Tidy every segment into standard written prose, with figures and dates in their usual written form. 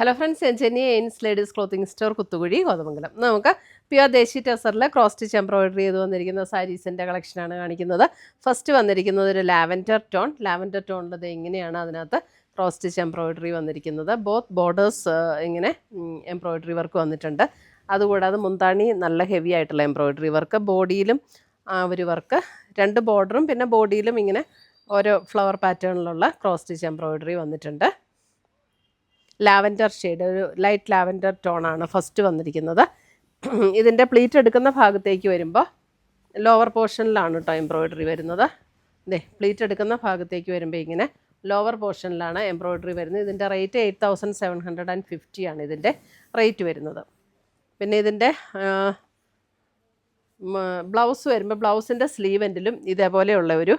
Hello friends, ഞാൻ ചെന്നൈ എയിൻസ് ladies clothing store Kuthukuzhi Kothamangalam. നമുക്ക് പ്യുവർ ദേശി ടെസറിൽ ക്രോസ് സ്റ്റിച്ച് എംബ്രോയിഡറി ചെയ്ത് വന്നിരിക്കുന്ന സാരീസിൻ്റെ കളക്ഷനാണ് കാണിക്കുന്നത്. ഫസ്റ്റ് വന്നിരിക്കുന്നത് ഒരു ലാവൻഡർ ടോണിലത് ഇങ്ങനെയാണ് അതിനകത്ത് ക്രോസ് സ്റ്റിച്ച് എംബ്രോയിഡറി വന്നിരിക്കുന്നത്. ബോത്ത് ബോർഡേഴ്സ് ഇങ്ങനെ എംബ്രോയിഡറി വർക്ക് വന്നിട്ടുണ്ട്. അതുകൂടാതെ മുന്താണി നല്ല ഹെവി ആയിട്ടുള്ള എംബ്രോയിഡറി വർക്ക്, ബോഡിയിലും ഒരു വർക്ക്, രണ്ട് ബോർഡറും പിന്നെ ബോഡിയിലും ഇങ്ങനെ ഓരോ ഫ്ലവർ പാറ്റേണിലുള്ള ക്രോസ് സ്റ്റിച്ച് എംബ്രോയിഡറി വന്നിട്ടുണ്ട്. ലാവൻഡർ ഷെയ്ഡ്, ഒരു ലൈറ്റ് ലാവൻഡർ ടോണാണ് ഫസ്റ്റ് വന്നിരിക്കുന്നത്. ഇതിൻ്റെ പ്ലീറ്റ് എടുക്കുന്ന ഭാഗത്തേക്ക് വരുമ്പോൾ ലോവർ പോർഷനിലാണ് കേട്ടോ എംബ്രോയിഡറി വരുന്നത്. പ്ലീറ്റ് എടുക്കുന്ന ഭാഗത്തേക്ക് വരുമ്പോൾ ഇങ്ങനെ ലോവർ പോർഷനിലാണ് എംബ്രോയിഡറി വരുന്നത്. ഇതിൻ്റെ റേറ്റ് 8750 ആണ് ഇതിൻ്റെ റേറ്റ് വരുന്നത്. പിന്നെ ഇതിൻ്റെ ബ്ലൗസ് വരുമ്പോൾ ബ്ലൗസിൻ്റെ സ്ലീവ് എൻഡിലും ഇതേപോലെയുള്ള ഒരു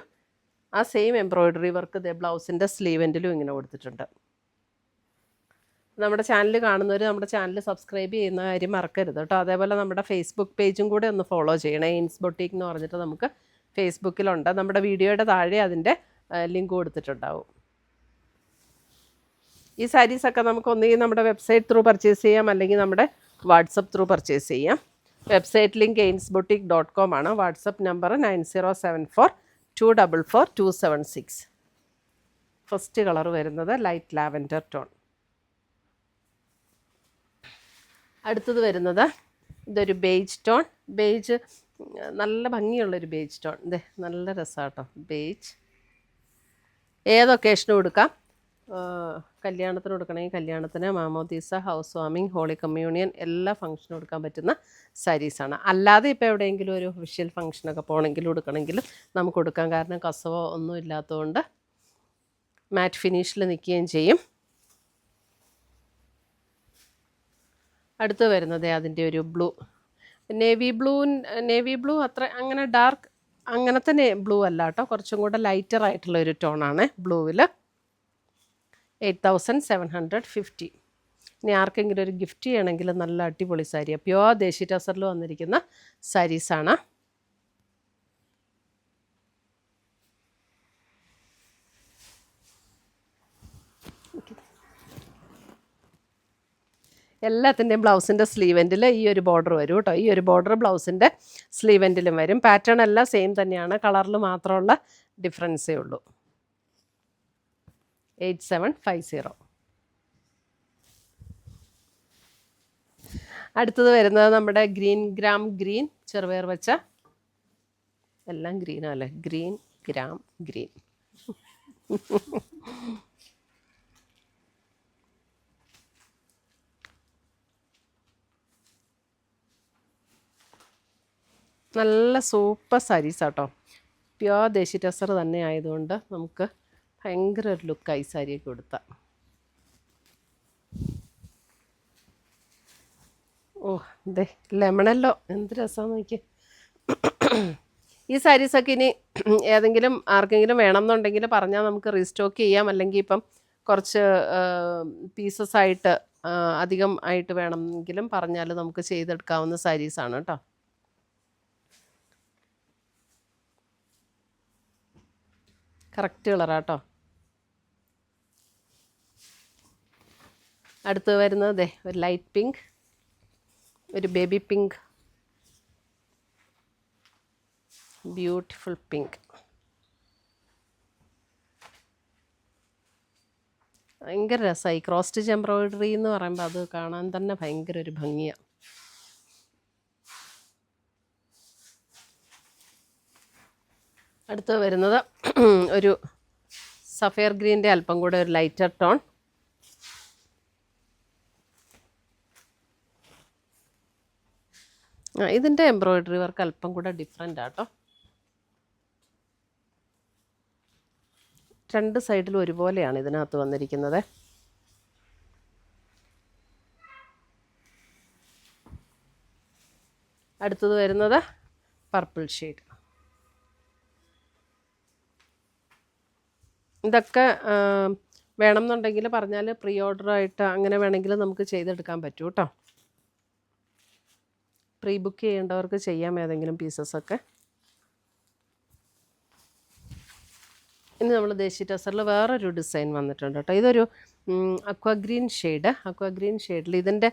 സെയിം എംബ്രോയിഡറി വർക്ക് ബ്ലൗസിൻ്റെ സ്ലീവ് എൻഡിലും ഇങ്ങനെ കൊടുത്തിട്ടുണ്ട്. നമ്മുടെ ചാനൽ കാണുന്നവർ നമ്മുടെ ചാനൽ സബ്സ്ക്രൈബ് ചെയ്യുന്ന കാര്യം മറക്കരുത് കേട്ടോ. അതേപോലെ നമ്മുടെ ഫേസ്ബുക്ക് പേജും കൂടെ ഒന്ന് ഫോളോ ചെയ്യണം. എയിൻസ് ബൊട്ടീക്ക് എന്ന് പറഞ്ഞിട്ട് നമുക്ക് ഫേസ്ബുക്കിലുണ്ട്. നമ്മുടെ വീഡിയോയുടെ താഴെ അതിൻ്റെ ലിങ്ക് കൊടുത്തിട്ടുണ്ടാവും. ഈ സാരീസൊക്കെ നമുക്ക് ഒന്നുകിൽ നമ്മുടെ വെബ്സൈറ്റ് ത്രൂ പർച്ചേസ് ചെയ്യാം, അല്ലെങ്കിൽ നമ്മുടെ വാട്സപ്പ് ത്രൂ പർച്ചേസ് ചെയ്യാം. വെബ്സൈറ്റ് ലിങ്ക് ainsboutique.com ആണ്. WhatsApp number 9074244276. ഫസ്റ്റ് കളർ വരുന്നത് ലൈറ്റ് ലാവൻഡർ ടോൺ. അടുത്തത് വരുന്നത് ഇതൊരു ബേജ് ടോൺ. ബേജ് നല്ല ഭംഗിയുള്ളൊരു ബേജ് ടോൺ. നല്ല രസമാട്ടോ ബേജ്. ഏത് ഒക്കേഷനും എടുക്കാം. കല്യാണത്തിന് കൊടുക്കണമെങ്കിൽ കല്യാണത്തിന്, മാമോദീസ, ഹൗസ് വാമിങ്, ഹോളി കമ്മ്യൂണിയൻ എല്ലാ ഫംഗ്ഷനും എടുക്കാൻ പറ്റുന്ന സാരീസാണ്. അല്ലാതെ ഇപ്പോൾ എവിടെയെങ്കിലും ഒരു ഒഫീഷ്യൽ ഫംഗ്ഷനൊക്കെ പോകണമെങ്കിലും എടുക്കണമെങ്കിലും നമുക്ക് കൊടുക്കാം. കാരണം കസവോ ഒന്നും ഇല്ലാത്തതുകൊണ്ട് മാറ്റ് ഫിനിഷിൽ നിൽക്കുകയും ചെയ്യും. അടുത്ത് വരുന്നത് അതിൻ്റെ ഒരു ബ്ലൂ, നേവി ബ്ലൂ അത്ര അങ്ങനെ ഡാർക്ക് അങ്ങനത്തെ ബ്ലൂ അല്ല കേട്ടോ, കുറച്ചും കൂടെ ലൈറ്റർ ആയിട്ടുള്ള ഒരു ടോണാണ് ബ്ലൂവിൽ. 8750. ഇനി ആർക്കെങ്കിലും ഒരു ഗിഫ്റ്റ് ചെയ്യണമെങ്കിൽ നല്ല അടിപൊളി സാരിയാണ്. പ്യുവർ ദേശി ടസറിൽ വന്നിരിക്കുന്ന സാരീസാണ്. എല്ലാത്തിൻ്റെയും ബ്ലൗസിൻ്റെ സ്ലീവ് എൻഡിൽ ഈ ഒരു ബോർഡർ വരും കേട്ടോ. ഈ ഒരു ബോർഡർ ബ്ലൗസിൻ്റെ സ്ലീവ് എൻഡിലും വരും. പാറ്റേൺ എല്ലാം സെയിം തന്നെയാണ്, കളറിൽ മാത്രമുള്ള ഡിഫറൻസേ ഉള്ളൂ. 8750. അടുത്തത് വരുന്നത് നമ്മുടെ ഗ്രാം ഗ്രീൻ, ചെറുപയർ വെച്ച എല്ലാം ഗ്രീനല്ലേ, ഗ്രാം ഗ്രീൻ. നല്ല സൂപ്പർ സാരീസ് ആട്ടോ. പ്യുവർ ദേശി ടസർ തന്നെ ആയതുകൊണ്ട് നമുക്ക് ഭയങ്കര ഒരു ലുക്കായി സാരിയൊക്കെ കൊടുത്താൽ. ലെമണല്ലോ എന്ത് രസമാണെന്ന് നോക്കി. ഈ സാരീസൊക്കെ ഇനി ഏതെങ്കിലും ആർക്കെങ്കിലും വേണം എന്നുണ്ടെങ്കിൽ പറഞ്ഞാൽ നമുക്ക് റീസ്റ്റോക്ക് ചെയ്യാം. അല്ലെങ്കിൽ ഇപ്പം കുറച്ച് പീസസ് ആയിട്ട് അധികം ആയിട്ട് വേണമെങ്കിലും പറഞ്ഞാൽ നമുക്ക് ചെയ്തെടുക്കാവുന്ന സാരീസാണ് കേട്ടോ. കറക്റ്റ് കളറാട്ടോ. അടുത്ത് വരുന്നത് ഒരു ലൈറ്റ് പിങ്ക്, ഒരു ബേബി പിങ്ക്, ബ്യൂട്ടിഫുൾ പിങ്ക്. ഭയങ്കര രസമായി. ക്രോസ് സ്റ്റിച്ച് എംബ്രോയിഡറി എന്ന് പറയുമ്പോൾ അത് കാണാൻ തന്നെ ഭയങ്കര ഒരു ഭംഗിയാണ്. അടുത്ത് വരുന്നത് ഒരു സഫയർ ഗ്രീൻ്റെ അല്പം കൂടെ ഒരു ലൈറ്റർ ടോൺ. ഇതിൻ്റെ എംബ്രോയിഡറി വർക്ക് അല്പം കൂടെ ഡിഫറെൻ്റ് ആട്ടോ. രണ്ട് സൈഡിലും ഒരുപോലെയാണ് ഇതിനകത്ത് വന്നിരിക്കുന്നത്. അടുത്തത് വരുന്നത് പർപ്പിൾ ഷെയ്ഡ്. ഇതൊക്കെ വേണമെന്നുണ്ടെങ്കിൽ പറഞ്ഞാൽ പ്രീ ഓർഡറായിട്ട് അങ്ങനെ വേണമെങ്കിൽ നമുക്ക് ചെയ്തെടുക്കാൻ പറ്റും കേട്ടോ. പ്രീ ബുക്ക് ചെയ്യേണ്ടവർക്ക് ചെയ്യാം ഏതെങ്കിലും പീസസൊക്കെ. ഇനി നമ്മൾ ദേശി ടസറിൽ വേറൊരു ഡിസൈൻ വന്നിട്ടുണ്ട് കേട്ടോ. ഇതൊരു അക്വാ ഗ്രീൻ ഷെയ്ഡിൽ ഇതിൻ്റെ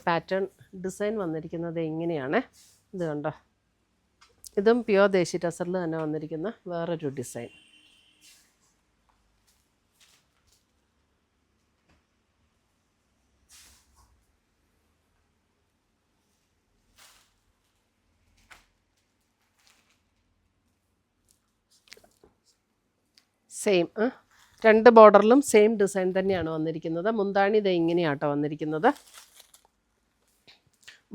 പാറ്റേൺ ഡിസൈൻ വന്നിരിക്കുന്നത് ഇങ്ങനെയാണ്. ഇത് കണ്ടോ, ഇതും പ്യുവർ ദേശി ടസറിൽ തന്നെ വന്നിരിക്കുന്ന വേറൊരു ഡിസൈൻ. സെയിം രണ്ട് ബോർഡറിലും സെയിം ഡിസൈൻ തന്നെയാണ് വന്നിരിക്കുന്നത്. മുന്താണി ഇത് ഇങ്ങനെയാട്ടോ വന്നിരിക്കുന്നത്.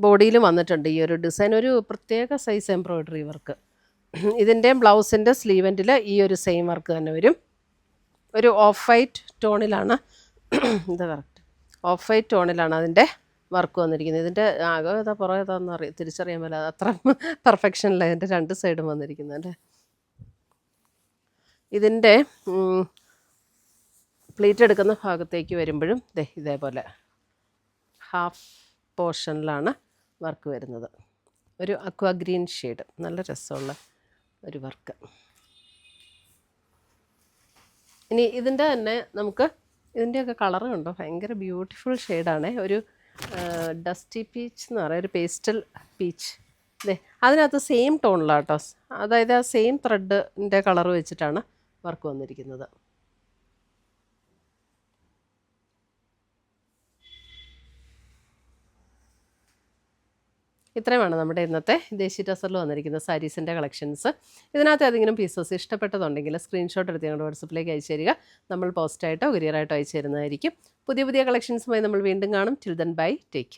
ബോഡിയിലും വന്നിട്ടുണ്ട് ഈ ഒരു ഡിസൈൻ, ഒരു പ്രത്യേക സൈസ് എംബ്രോയ്ഡറി വർക്ക്. ഇതിൻ്റെയും ബ്ലൗസിൻ്റെ സ്ലീവെൻറ്റിൽ ഈ ഒരു സെയിം വർക്ക് തന്നെ വരും. ഒരു ഓഫ് വൈറ്റ് ടോണിലാണ് ഇത് കറക്റ്റ് ഓഫ് വൈറ്റ് ടോണിലാണ് അതിൻ്റെ വർക്ക് വന്നിരിക്കുന്നത്. ഇതിൻ്റെ ആകെ ഏതാ പുറകെ ഏതാണെന്ന് തിരിച്ചറിയാൻ പറ്റില്ല, അത്ര പെർഫെക്ഷനില്ല ഇതിൻ്റെ രണ്ട് സൈഡും വന്നിരിക്കുന്നത് അല്ലേ. ഇതിൻ്റെ പ്ലീറ്റ് എടുക്കുന്ന ഭാഗത്തേക്ക് വരുമ്പോഴും ഇതേപോലെ ഹാഫ് പോർഷനിലാണ് വർക്ക് വരുന്നത്. ഒരു അക്വാ ഗ്രീൻ ഷെയ്ഡ്, നല്ല രസമുള്ള ഒരു വർക്ക്. ഇനി ഇതിൻ്റെ തന്നെ നമുക്ക് ഇതിൻ്റെയൊക്കെ കളറ് കണ്ടോ, ഭയങ്കര ബ്യൂട്ടിഫുൾ ഷെയ്ഡാണ്. ഒരു ഡസ്റ്റി പീച്ച് എന്ന് പറയുക, ഒരു പേസ്റ്റൽ പീച്ച്. അതിനകത്ത് സെയിം ടോണിലാണ് കേട്ടോ, അതായത് ആ സെയിം ത്രെഡിൻ്റെ കളർ വെച്ചിട്ടാണ് വർക്ക് വന്നിരിക്കുന്നത്. ഇത്രയുമാണ് നമ്മുടെ ഇന്നത്തെ ദേശി ടസറിൽ വന്നിരിക്കുന്ന സാരീസിൻ്റെ കളക്ഷൻസ്. ഇതിനകത്ത് ഏതെങ്കിലും പീസസ് ഇഷ്ടപ്പെട്ടതുണ്ടെങ്കിൽ സ്ക്രീൻഷോട്ട് എടുത്ത് ഞങ്ങളുടെ വാട്സപ്പിലേക്ക് അയച്ചു തരിക. നമ്മൾ പോസ്റ്റായിട്ടോ കൊറിയറായിട്ടോ അയച്ചു തരുന്നതായിരിക്കും. പുതിയ കളക്ഷൻസുമായി നമ്മൾ വീണ്ടും കാണും. Till then bye, take care.